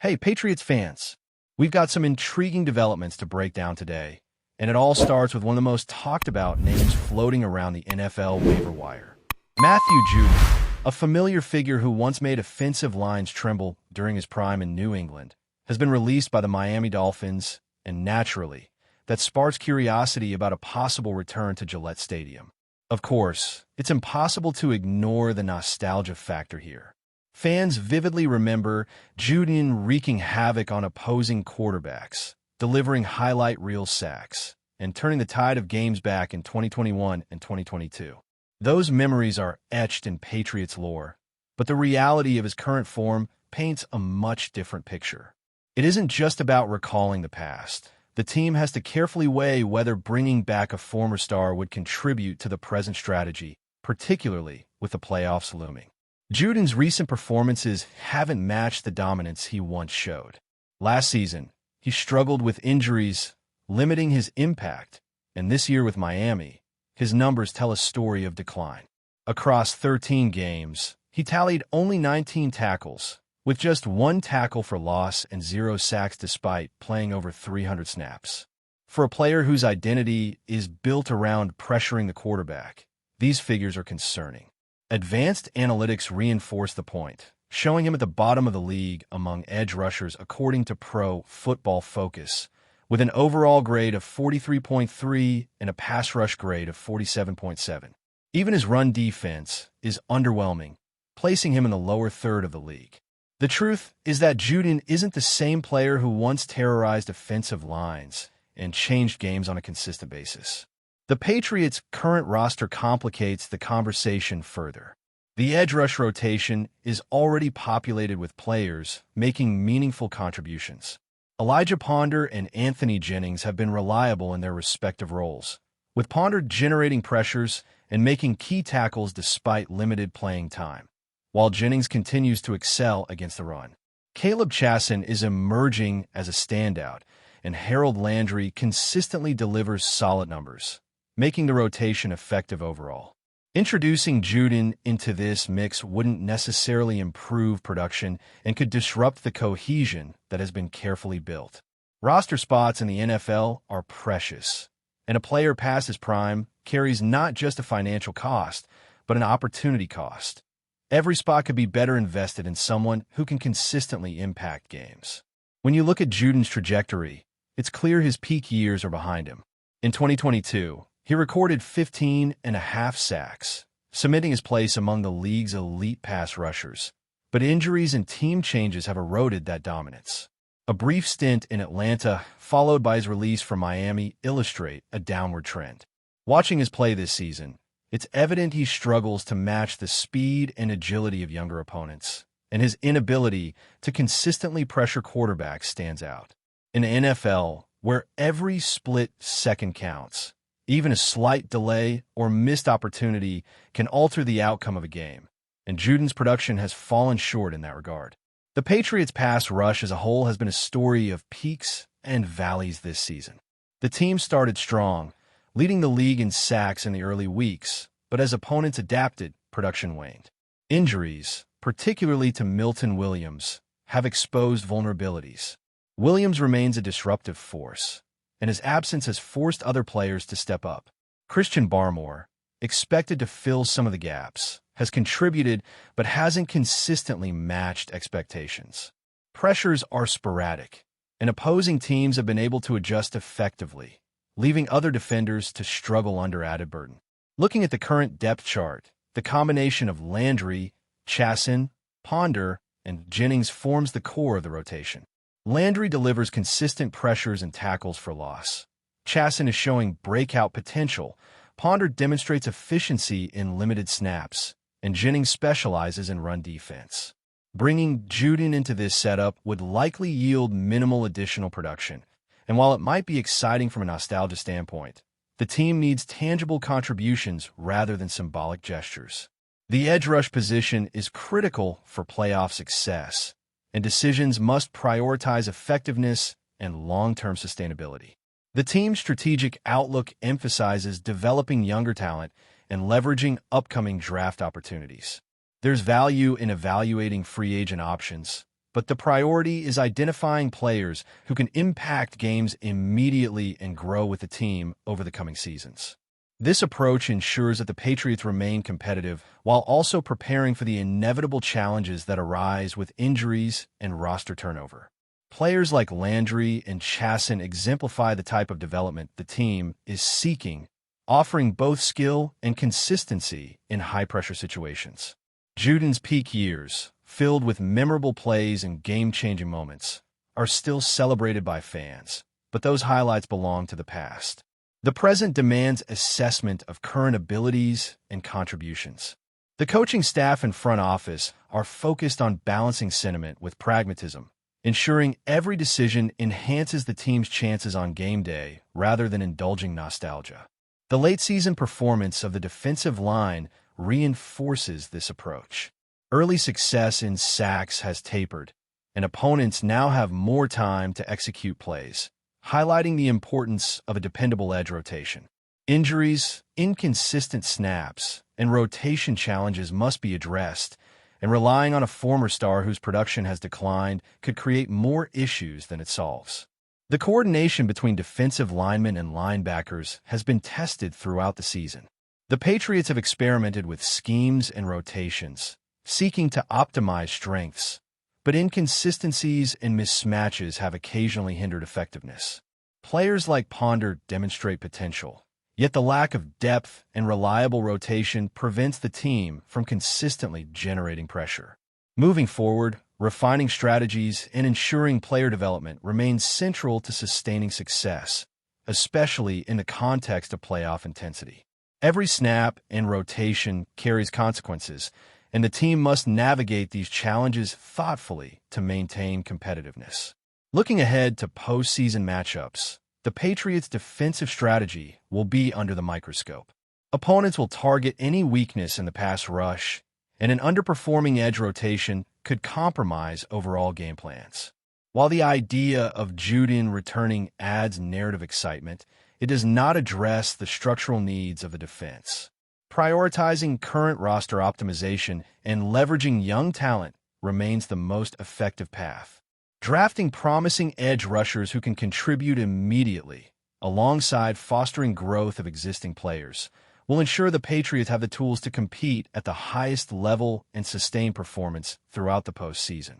Hey, Patriots fans! We've got some intriguing developments to break down today, and it all starts with one of the most talked about names floating around the NFL waiver wire. Matthew Judon, a familiar figure who once made offensive lines tremble during his prime in New England, has been released by the Miami Dolphins, and naturally, that sparks curiosity about a possible return to Gillette Stadium. Of course, it's impossible to ignore the nostalgia factor here. Fans vividly remember Judon wreaking havoc on opposing quarterbacks, delivering highlight reel sacks, and turning the tide of games back in 2021 and 2022. Those memories are etched in Patriots lore, but the reality of his current form paints a much different picture. It isn't just about recalling the past. The team has to carefully weigh whether bringing back a former star would contribute to the present strategy, particularly with the playoffs looming. Judon's recent performances haven't matched the dominance he once showed. Last season, he struggled with injuries, limiting his impact, and this year with Miami, his numbers tell a story of decline. Across 13 games, he tallied only 19 tackles, with just 1 tackle for loss and 0 sacks despite playing over 300 snaps. For a player whose identity is built around pressuring the quarterback, these figures are concerning. Advanced analytics reinforce the point, showing him at the bottom of the league among edge rushers according to Pro Football Focus, with an overall grade of 43.3 and a pass rush grade of 47.7. Even his run defense is underwhelming, placing him in the lower third of the league. The truth is that Judon isn't the same player who once terrorized offensive lines and changed games on a consistent basis. The Patriots' current roster complicates the conversation further. The edge rush rotation is already populated with players making meaningful contributions. Elijah Ponder and Anthony Jennings have been reliable in their respective roles, with Ponder generating pressures and making key tackles despite limited playing time, while Jennings continues to excel against the run. Caleb Chasson is emerging as a standout, and Harold Landry consistently delivers solid numbers, making the rotation effective overall. Introducing Judon into this mix wouldn't necessarily improve production and could disrupt the cohesion that has been carefully built. Roster spots in the NFL are precious, and a player past his prime carries not just a financial cost, but an opportunity cost. Every spot could be better invested in someone who can consistently impact games. When you look at Judon's trajectory, it's clear his peak years are behind him. In 2022, he recorded 15.5 sacks, cementing his place among the league's elite pass rushers. But injuries and team changes have eroded that dominance. A brief stint in Atlanta, followed by his release from Miami, illustrate a downward trend. Watching his play this season, it's evident he struggles to match the speed and agility of younger opponents, and his inability to consistently pressure quarterbacks stands out. In the NFL, where every split second counts, even a slight delay or missed opportunity can alter the outcome of a game, and Judon's production has fallen short in that regard. The Patriots' pass rush as a whole has been a story of peaks and valleys this season. The team started strong, leading the league in sacks in the early weeks, but as opponents adapted, production waned. Injuries, particularly to Milton Williams, have exposed vulnerabilities. Williams remains a disruptive force, and his absence has forced other players to step up. Christian Barmore, expected to fill some of the gaps, has contributed but hasn't consistently matched expectations. Pressures are sporadic, and opposing teams have been able to adjust effectively, leaving other defenders to struggle under added burden. Looking at the current depth chart, the combination of Landry, Chasson, Ponder, and Jennings forms the core of the rotation. Landry delivers consistent pressures and tackles for loss. Chasson is showing breakout potential. Ponder demonstrates efficiency in limited snaps, and Jennings specializes in run defense. Bringing Judon into this setup would likely yield minimal additional production, and while it might be exciting from a nostalgia standpoint, the team needs tangible contributions rather than symbolic gestures. The edge rush position is critical for playoff success, and decisions must prioritize effectiveness and long-term sustainability. The team's strategic outlook emphasizes developing younger talent and leveraging upcoming draft opportunities. There's value in evaluating free agent options, but the priority is identifying players who can impact games immediately and grow with the team over the coming seasons. This approach ensures that the Patriots remain competitive while also preparing for the inevitable challenges that arise with injuries and roster turnover. Players like Landry and Chasen exemplify the type of development the team is seeking, offering both skill and consistency in high-pressure situations. Judon's peak years, filled with memorable plays and game-changing moments, are still celebrated by fans, but those highlights belong to the past. The present demands assessment of current abilities and contributions. The coaching staff and front office are focused on balancing sentiment with pragmatism, ensuring every decision enhances the team's chances on game day rather than indulging nostalgia. The late-season performance of the defensive line reinforces this approach. Early success in sacks has tapered, and opponents now have more time to execute plays, highlighting the importance of a dependable edge rotation. Injuries, inconsistent snaps, and rotation challenges must be addressed, and relying on a former star whose production has declined could create more issues than it solves. The coordination between defensive linemen and linebackers has been tested throughout the season. The Patriots have experimented with schemes and rotations, seeking to optimize strengths, but inconsistencies and mismatches have occasionally hindered effectiveness. Players like Ponder demonstrate potential, yet the lack of depth and reliable rotation prevents the team from consistently generating pressure. Moving forward, refining strategies and ensuring player development remains central to sustaining success, especially in the context of playoff intensity. Every snap and rotation carries consequences, and the team must navigate these challenges thoughtfully to maintain competitiveness. Looking ahead to postseason matchups, the Patriots' defensive strategy will be under the microscope. Opponents will target any weakness in the pass rush, and an underperforming edge rotation could compromise overall game plans. While the idea of Judon returning adds narrative excitement, it does not address the structural needs of the defense. Prioritizing current roster optimization and leveraging young talent remains the most effective path. Drafting promising edge rushers who can contribute immediately, alongside fostering growth of existing players, will ensure the Patriots have the tools to compete at the highest level and sustain performance throughout the postseason.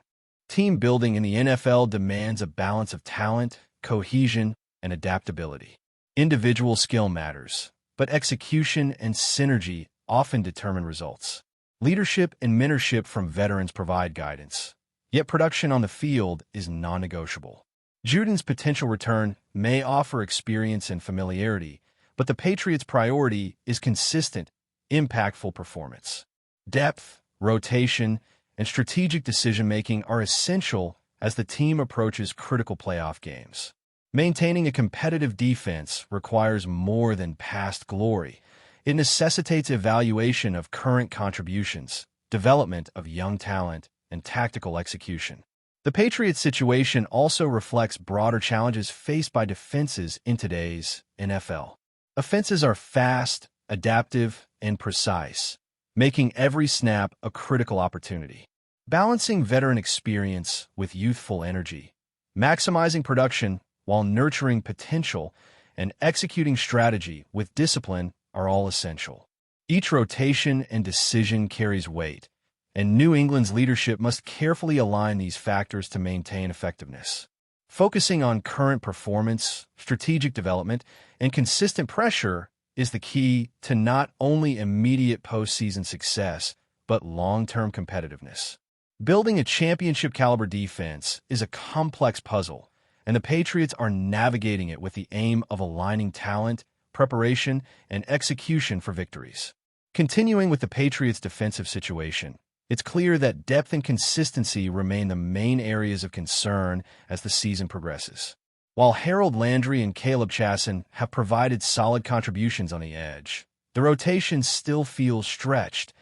Team building in the NFL demands a balance of talent, cohesion, and adaptability. Individual skill matters, but execution and synergy often determine results. Leadership and mentorship from veterans provide guidance, yet production on the field is non-negotiable. Judon's potential return may offer experience and familiarity, but the Patriots' priority is consistent, impactful performance. Depth, rotation, and strategic decision-making are essential as the team approaches critical playoff games. Maintaining a competitive defense requires more than past glory. It necessitates evaluation of current contributions, development of young talent, and tactical execution. The Patriots' situation also reflects broader challenges faced by defenses in today's NFL. Offenses are fast, adaptive, and precise, making every snap a critical opportunity. Balancing veteran experience with youthful energy, maximizing production while nurturing potential, and executing strategy with discipline are all essential. Each rotation and decision carries weight, and New England's leadership must carefully align these factors to maintain effectiveness. Focusing on current performance, strategic development, and consistent pressure is the key to not only immediate postseason success, but long-term competitiveness. Building a championship-caliber defense is a complex puzzle, and the Patriots are navigating it with the aim of aligning talent, preparation, and execution for victories. Continuing with the Patriots' defensive situation, it's clear that depth and consistency remain the main areas of concern as the season progresses. While Harold Landry and Caleb Chasen have provided solid contributions on the edge, the rotation still feels stretched,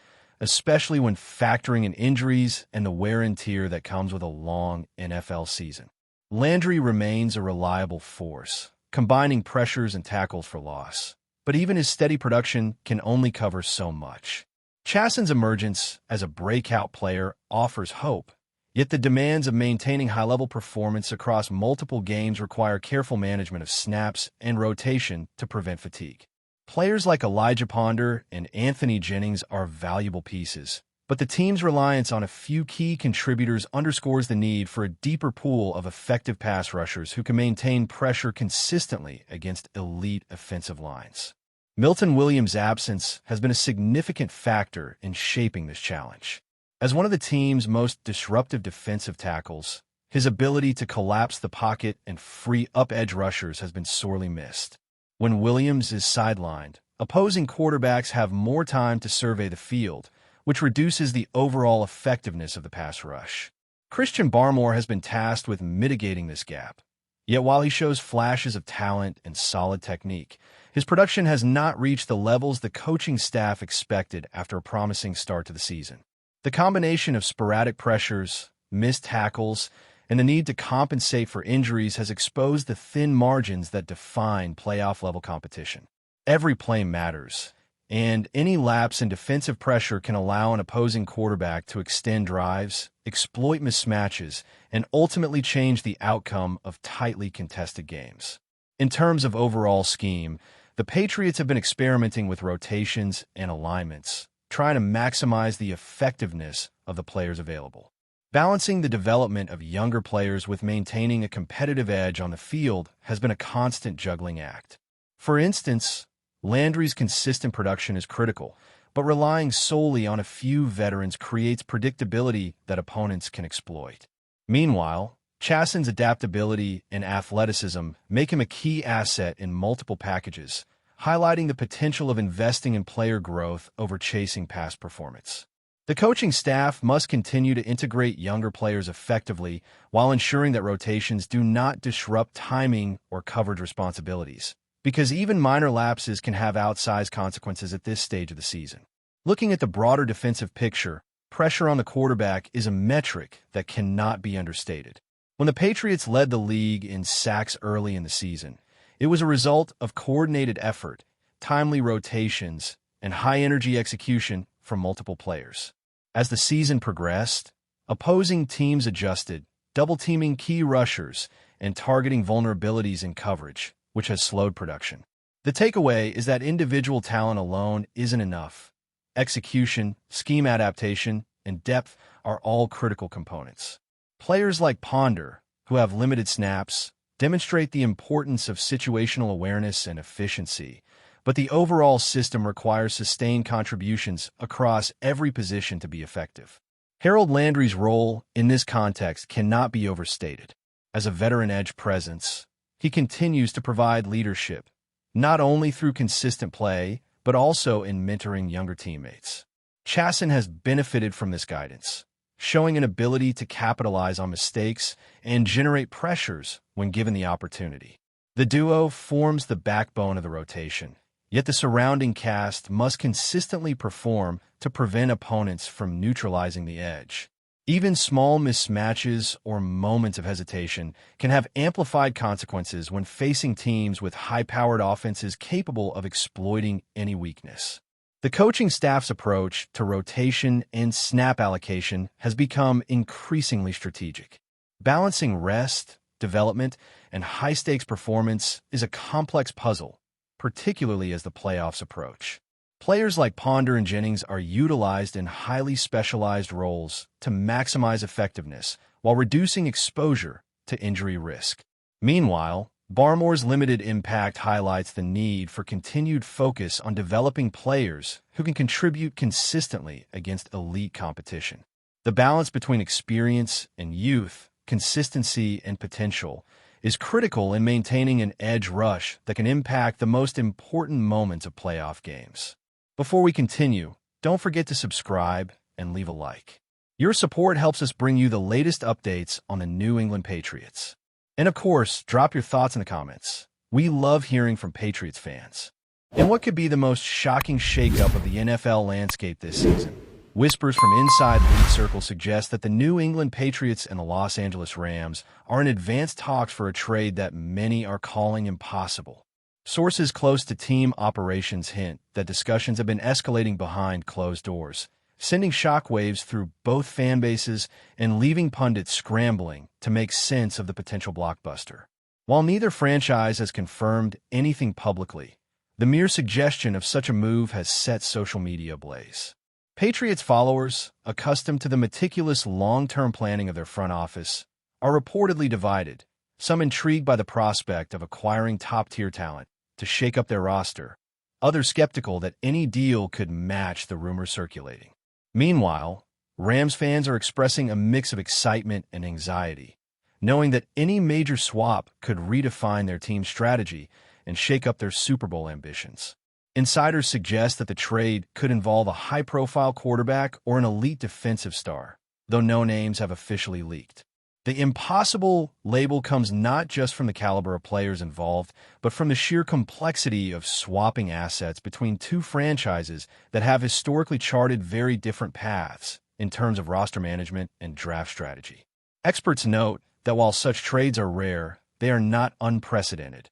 especially when factoring in injuries and the wear and tear that comes with a long NFL season. Landry remains a reliable force, combining pressures and tackles for loss, but even his steady production can only cover so much. Chasen's emergence as a breakout player offers hope, Yet the demands of maintaining high-level performance across multiple games require careful management of snaps and rotation to prevent fatigue. Players like Elijah Ponder and Anthony Jennings are valuable pieces, but the team's reliance on a few key contributors underscores the need for a deeper pool of effective pass rushers who can maintain pressure consistently against elite offensive lines. Milton Williams' absence has been a significant factor in shaping this challenge. As one of the team's most disruptive defensive tackles, his ability to collapse the pocket and free up edge rushers has been sorely missed. When Williams is sidelined, opposing quarterbacks have more time to survey the field, which reduces the overall effectiveness of the pass rush. Christian Barmore has been tasked with mitigating this gap. Yet while he shows flashes of talent and solid technique, his production has not reached the levels the coaching staff expected after a promising start to the season. The combination of sporadic pressures, missed tackles, and the need to compensate for injuries has exposed the thin margins that define playoff-level competition. Every play matters, and any lapse in defensive pressure can allow an opposing quarterback to extend drives, exploit mismatches, and ultimately change the outcome of tightly contested games. In terms of overall scheme, the Patriots have been experimenting with rotations and alignments, trying to maximize the effectiveness of the players available. Balancing the development of younger players with maintaining a competitive edge on the field has been a constant juggling act. For instance, Landry's consistent production is critical, but relying solely on a few veterans creates predictability that opponents can exploit. Meanwhile, Chasson's adaptability and athleticism make him a key asset in multiple packages, highlighting the potential of investing in player growth over chasing past performance. The coaching staff must continue to integrate younger players effectively while ensuring that rotations do not disrupt timing or coverage responsibilities, because even minor lapses can have outsized consequences at this stage of the season. Looking at the broader defensive picture, pressure on the quarterback is a metric that cannot be understated. When the Patriots led the league in sacks early in the season, it was a result of coordinated effort, timely rotations, and high-energy execution from multiple players. As the season progressed, opposing teams adjusted, double-teaming key rushers and targeting vulnerabilities in coverage, which has slowed production. The takeaway is that individual talent alone isn't enough. Execution, scheme adaptation, and depth are all critical components. Players like Ponder, who have limited snaps, demonstrate the importance of situational awareness and efficiency, but the overall system requires sustained contributions across every position to be effective. Harold Landry's role in this context cannot be overstated. As a veteran edge presence, he continues to provide leadership, not only through consistent play, but also in mentoring younger teammates. Chasson has benefited from this guidance, showing an ability to capitalize on mistakes and generate pressures when given the opportunity. The duo forms the backbone of the rotation, yet the surrounding cast must consistently perform to prevent opponents from neutralizing the edge. Even small mismatches or moments of hesitation can have amplified consequences when facing teams with high-powered offenses capable of exploiting any weakness. The coaching staff's approach to rotation and snap allocation has become increasingly strategic. Balancing rest, development, and high-stakes performance is a complex puzzle, particularly as the playoffs approach. Players like Ponder and Jennings are utilized in highly specialized roles to maximize effectiveness while reducing exposure to injury risk. Meanwhile, Barmore's limited impact highlights the need for continued focus on developing players who can contribute consistently against elite competition. The balance between experience and youth, consistency and potential, is critical in maintaining an edge rush that can impact the most important moments of playoff games. Before we continue, don't forget to subscribe and leave a like. Your support helps us bring you the latest updates on the New England Patriots. And of course, drop your thoughts in the comments. We love hearing from Patriots fans. And what could be the most shocking shakeup of the NFL landscape this season? Whispers from inside league circles suggest that the New England Patriots and the Los Angeles Rams are in advanced talks for a trade that many are calling impossible. Sources close to team operations hint that discussions have been escalating behind closed doors, sending shockwaves through both fan bases and leaving pundits scrambling to make sense of the potential blockbuster. While neither franchise has confirmed anything publicly, the mere suggestion of such a move has set social media ablaze. Patriots followers, accustomed to the meticulous long-term planning of their front office, are reportedly divided, some intrigued by the prospect of acquiring top-tier talent to shake up their roster, others skeptical that any deal could match the rumors circulating. Meanwhile, Rams fans are expressing a mix of excitement and anxiety, knowing that any major swap could redefine their team's strategy and shake up their Super Bowl ambitions. Insiders suggest that the trade could involve a high-profile quarterback or an elite defensive star, though no names have officially leaked. The impossible label comes not just from the caliber of players involved, but from the sheer complexity of swapping assets between two franchises that have historically charted very different paths in terms of roster management and draft strategy. Experts note that while such trades are rare, they are not unprecedented.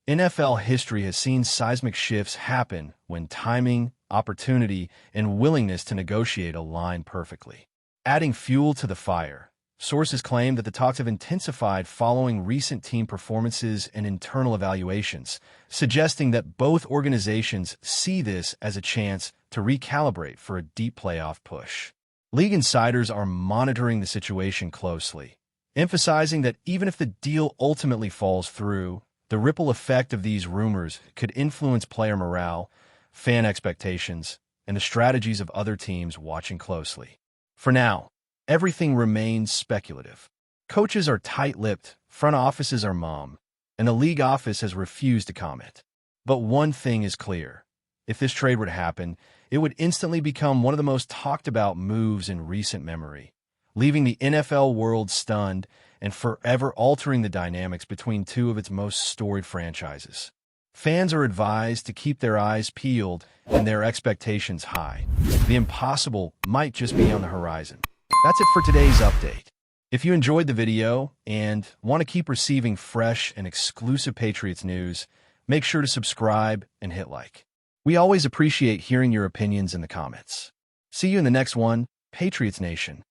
NFL history has seen seismic shifts happen when timing, opportunity, and willingness to negotiate align perfectly. Adding fuel to the fire, sources claim that the talks have intensified following recent team performances and internal evaluations, suggesting that both organizations see this as a chance to recalibrate for a deep playoff push. League insiders are monitoring the situation closely, emphasizing that even if the deal ultimately falls through, the ripple effect of these rumors could influence player morale, fan expectations, and the strategies of other teams watching closely. For now, everything remains speculative. Coaches are tight-lipped, front offices are mum, and the league office has refused to comment. But one thing is clear. If this trade were to happen, it would instantly become one of the most talked-about moves in recent memory, leaving the NFL world stunned and forever altering the dynamics between two of its most storied franchises. Fans are advised to keep their eyes peeled and their expectations high. The impossible might just be on the horizon. That's it for today's update. If you enjoyed the video and want to keep receiving fresh and exclusive Patriots news, make sure to subscribe and hit like. We always appreciate hearing your opinions in the comments. See you in the next one, Patriots Nation.